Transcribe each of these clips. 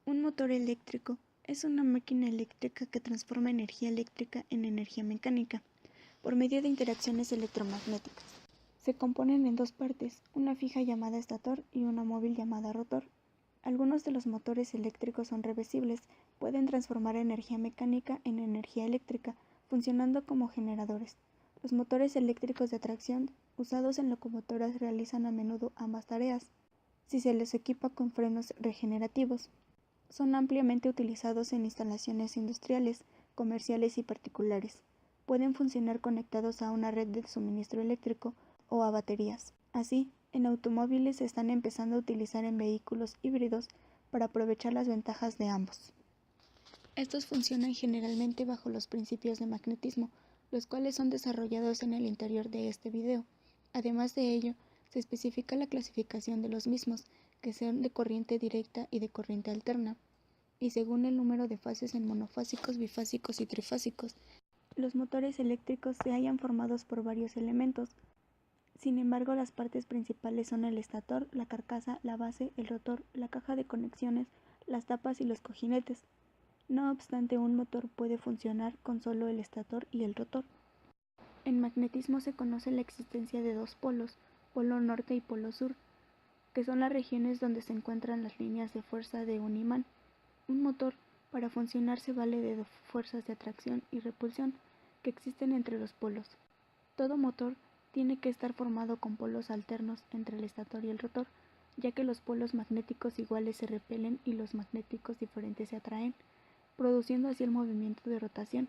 Un motor eléctrico es una máquina eléctrica que transforma energía eléctrica en energía mecánica por medio de interacciones electromagnéticas. Se componen en dos partes, una fija llamada estator y una móvil llamada rotor. Algunos de los motores eléctricos son reversibles, pueden transformar energía mecánica en energía eléctrica, funcionando como generadores. Los motores eléctricos de tracción usados en locomotoras realizan a menudo ambas tareas, si se les equipa con frenos regenerativos. Son ampliamente utilizados en instalaciones industriales, comerciales y particulares. Pueden funcionar conectados a una red de suministro eléctrico o a baterías. Así, en automóviles se están empezando a utilizar en vehículos híbridos para aprovechar las ventajas de ambos. Estos funcionan generalmente bajo los principios de magnetismo, los cuales son desarrollados en el interior de este video. Además de ello, se especifica la clasificación de los mismos, que sean de corriente directa y de corriente alterna, y según el número de fases en monofásicos, bifásicos y trifásicos. Los motores eléctricos se hallan formados por varios elementos. Sin embargo, las partes principales son el estator, la carcasa, la base, el rotor, la caja de conexiones, las tapas y los cojinetes. No obstante, un motor puede funcionar con solo el estator y el rotor. En magnetismo se conoce la existencia de dos polos, polo norte y polo sur, que son las regiones donde se encuentran las líneas de fuerza de un imán. Un motor, para funcionar, se vale de dos fuerzas de atracción y repulsión que existen entre los polos. Todo motor tiene que estar formado con polos alternos entre el estator y el rotor, ya que los polos magnéticos iguales se repelen y los magnéticos diferentes se atraen, produciendo así el movimiento de rotación.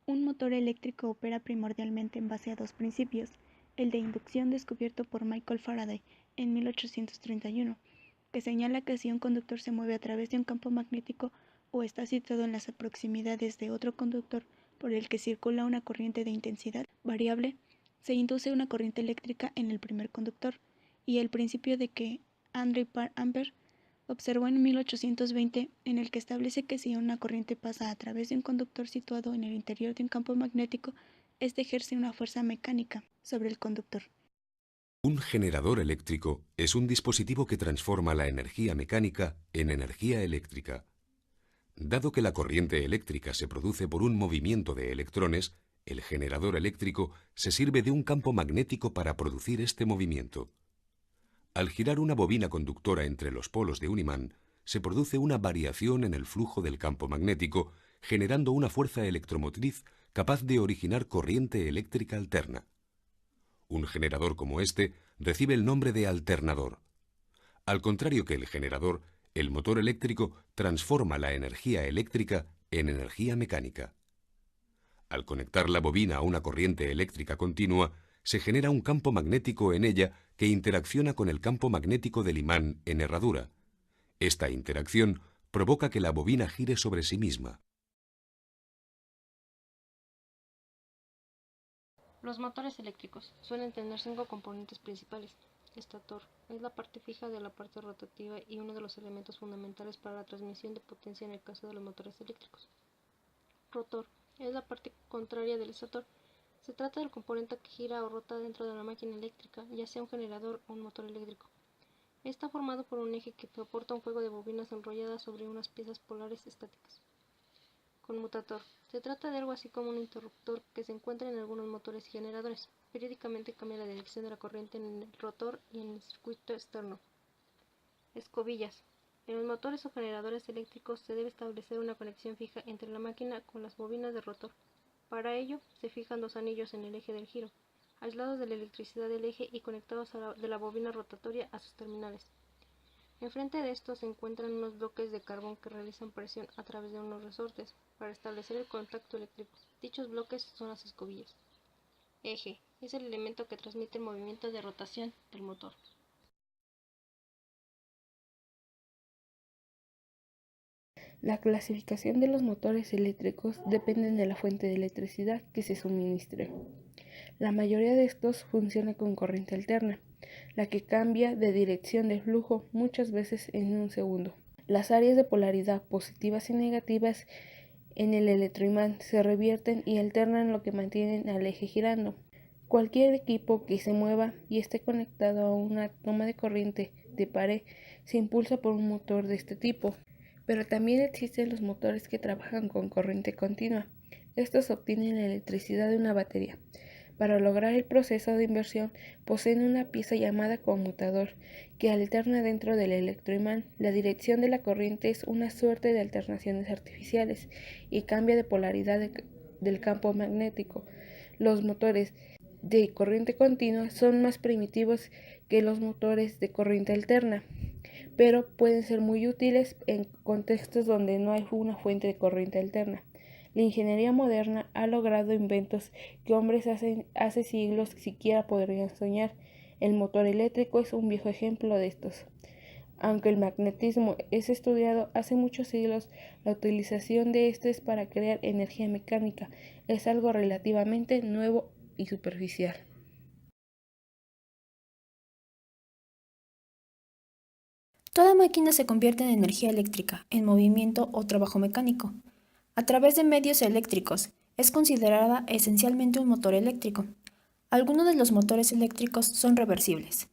Un motor eléctrico opera primordialmente en base a dos principios, el de inducción descubierto por Michael Faraday en 1831, que señala que si un conductor se mueve a través de un campo magnético o está situado en las proximidades de otro conductor por el que circula una corriente de intensidad variable, se induce una corriente eléctrica en el primer conductor, y el principio de que André Ampère observó en 1820, en el que establece que si una corriente pasa a través de un conductor situado en el interior de un campo magnético, éste ejerce una fuerza mecánica sobre el conductor. Un generador eléctrico es un dispositivo que transforma la energía mecánica en energía eléctrica. Dado que la corriente eléctrica se produce por un movimiento de electrones, el generador eléctrico se sirve de un campo magnético para producir este movimiento. Al girar una bobina conductora entre los polos de un imán, se produce una variación en el flujo del campo magnético, generando una fuerza electromotriz capaz de originar corriente eléctrica alterna. Un generador como este recibe el nombre de alternador. Al contrario que el generador, el motor eléctrico transforma la energía eléctrica en energía mecánica. Al conectar la bobina a una corriente eléctrica continua, se genera un campo magnético en ella que interacciona con el campo magnético del imán en herradura. Esta interacción provoca que la bobina gire sobre sí misma. Los motores eléctricos suelen tener 5 componentes principales. Estator es la parte fija de la parte rotativa y uno de los elementos fundamentales para la transmisión de potencia en el caso de los motores eléctricos. Rotor es la parte contraria del estator. Se trata del componente que gira o rota dentro de la máquina eléctrica, ya sea un generador o un motor eléctrico. Está formado por un eje que soporta un juego de bobinas enrolladas sobre unas piezas polares estáticas. Conmutator. Se trata de algo así como un interruptor que se encuentra en algunos motores y generadores. Periódicamente cambia la dirección de la corriente en el rotor y en el circuito externo. Escobillas. En los motores o generadores eléctricos se debe establecer una conexión fija entre la máquina con las bobinas de rotor. Para ello, se fijan dos anillos en el eje del giro, aislados de la electricidad del eje y conectados de la bobina rotatoria a sus terminales. Enfrente de estos se encuentran unos bloques de carbón que realizan presión a través de unos resortes para establecer el contacto eléctrico. Dichos bloques son las escobillas. Eje es el elemento que transmite el movimiento de rotación del motor. La clasificación de los motores eléctricos depende de la fuente de electricidad que se suministre. La mayoría de estos funciona con corriente alterna, la que cambia de dirección de flujo muchas veces en un segundo. Las áreas de polaridad positivas y negativas en el electroimán se revierten y alternan, lo que mantienen al eje girando. Cualquier equipo que se mueva y esté conectado a una toma de corriente de pared se impulsa por un motor de este tipo. Pero también existen los motores que trabajan con corriente continua. Estos obtienen la electricidad de una batería. Para lograr el proceso de inversión, poseen una pieza llamada conmutador, que alterna dentro del electroimán. La dirección de la corriente es una suerte de alternaciones artificiales y cambia de polaridad del campo magnético. Los motores de corriente continua son más primitivos que los motores de corriente alterna, pero pueden ser muy útiles en contextos donde no hay una fuente de corriente alterna. La ingeniería moderna ha logrado inventos que hombres hace siglos siquiera podrían soñar. El motor eléctrico es un viejo ejemplo de estos. Aunque el magnetismo es estudiado hace muchos siglos, la utilización de este es para crear energía mecánica. Es algo relativamente nuevo y superficial. Toda máquina se convierte en energía eléctrica, en movimiento o trabajo mecánico. A través de medios eléctricos, es considerada esencialmente un motor eléctrico. Algunos de los motores eléctricos son reversibles.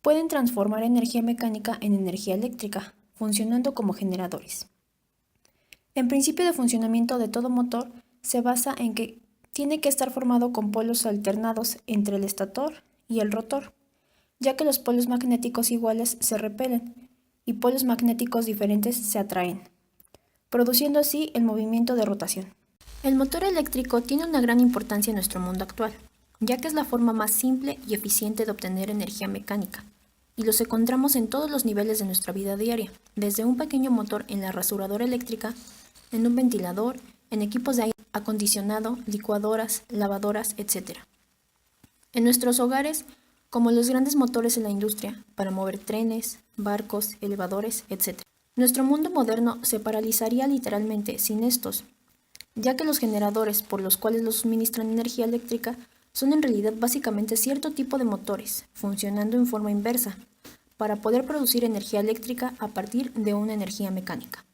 Pueden transformar energía mecánica en energía eléctrica, funcionando como generadores. El principio de funcionamiento de todo motor se basa en que tiene que estar formado con polos alternados entre el estator y el rotor, ya que los polos magnéticos iguales se repelen y polos magnéticos diferentes se atraen, produciendo así el movimiento de rotación. El motor eléctrico tiene una gran importancia en nuestro mundo actual, ya que es la forma más simple y eficiente de obtener energía mecánica, y los encontramos en todos los niveles de nuestra vida diaria, desde un pequeño motor en la rasuradora eléctrica, en un ventilador, en equipos de aire acondicionado, licuadoras, lavadoras, etc. En nuestros hogares, como los grandes motores en la industria, para mover trenes, barcos, elevadores, etc. Nuestro mundo moderno se paralizaría literalmente sin estos, ya que los generadores por los cuales los suministran energía eléctrica son en realidad básicamente cierto tipo de motores, funcionando en forma inversa, para poder producir energía eléctrica a partir de una energía mecánica.